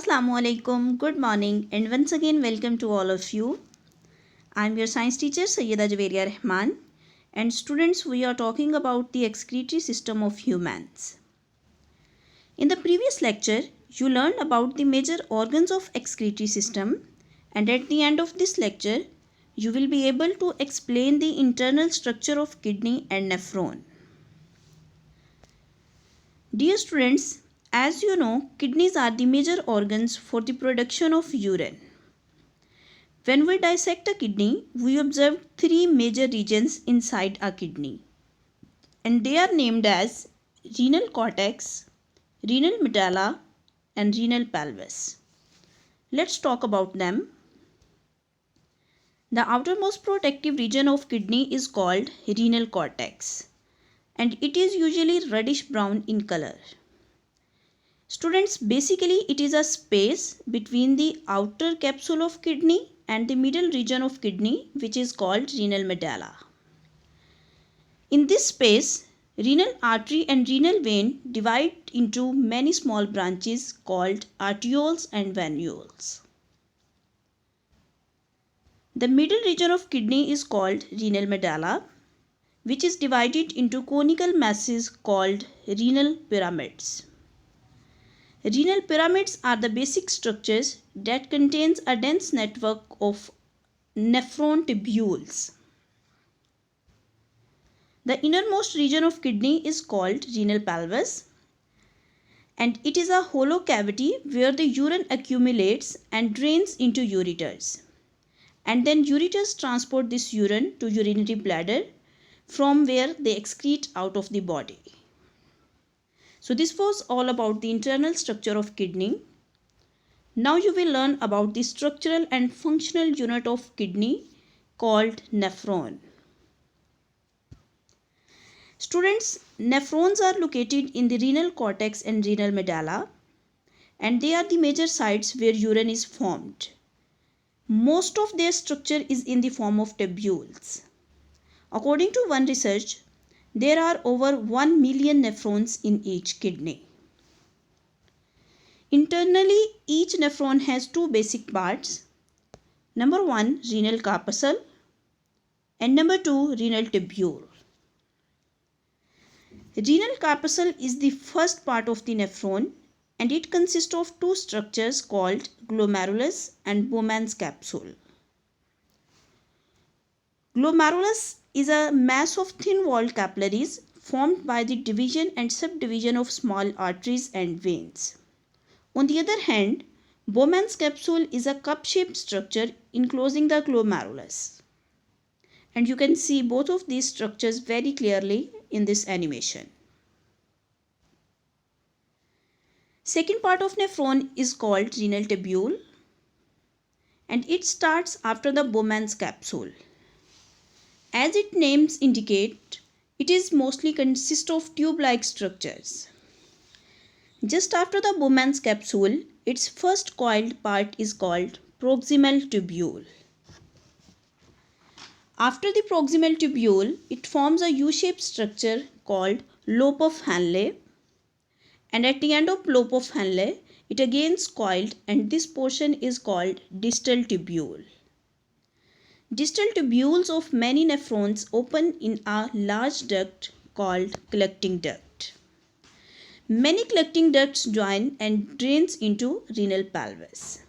Assalamu alaikum, good morning, and once again welcome to all of you. I am your science teacher Sayyida Javeria Rahman, and students, we are talking about the excretory system of humans. In the previous lecture, you learned about the major organs of excretory system, and at the end of this lecture, you will be able to explain the internal structure of kidney and nephron. Dear students, as you know, kidneys are the major organs for the production of urine. When we dissect a kidney, we observe three major regions inside a kidney, and they are named as renal cortex, renal medulla, and renal pelvis. Let's talk about them. The outermost protective region of kidney is called renal cortex, and it is usually reddish brown in color. Students, basically it is a space between the outer capsule of kidney and the middle region of kidney, which is called renal medulla. In this space, renal artery and renal vein divide into many small branches called arterioles and venules. The middle region of kidney is called renal medulla, which is divided into conical masses called renal pyramids. Renal pyramids are the basic structures that contains a dense network of nephron tubules. The innermost region of kidney is called renal pelvis, and it is a hollow cavity where the urine accumulates and drains into ureters. And then ureters transport this urine to urinary bladder, from where they excrete out of the body. So this was all about the internal structure of kidney. Now you will learn about the structural and functional unit of kidney called nephron. Students, nephrons are located in the renal cortex and renal medulla, and they are the major sites where urine is formed. Most of their structure is in the form of tubules. According to one research, there are over 1 million nephrons in each kidney. Internally, each nephron has two basic parts. Number 1, renal corpuscle, and number 2, renal tubule. Renal corpuscle is the first part of the nephron, and it consists of two structures called glomerulus and Bowman's capsule. Glomerulus is a mass of thin-walled capillaries formed by the division and subdivision of small arteries and veins. On the other hand, Bowman's capsule is a cup-shaped structure enclosing the glomerulus. And you can see both of these structures very clearly in this animation. Second part of nephron is called renal tubule, and it starts after the Bowman's capsule. As its names indicate, it is mostly consists of tube-like structures. Just after the Bowman's capsule, its first coiled part is called proximal tubule. After the proximal tubule, it forms a U-shaped structure called lobe of Henle, and at the end of lobe of Henle, it again is coiled, and this portion is called distal tubule. Distal tubules of many nephrons open in a large duct called collecting duct. Many collecting ducts join and drains into renal pelvis.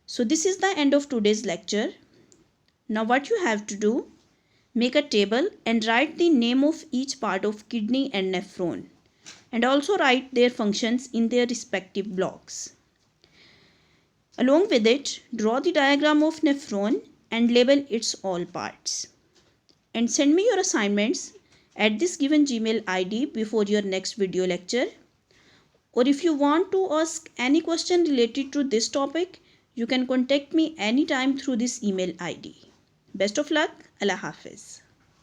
So this is the end of today's lecture. Now what you have to do, make a table and write the name of each part of kidney and nephron, and also write their functions in their respective blocks. Along with it, draw the diagram of nephron and label its all parts. And send me your assignments at this given Gmail ID before your next video lecture. Or if you want to ask any question related to this topic, you can contact me anytime through this email ID. Best of luck. Allah Hafiz.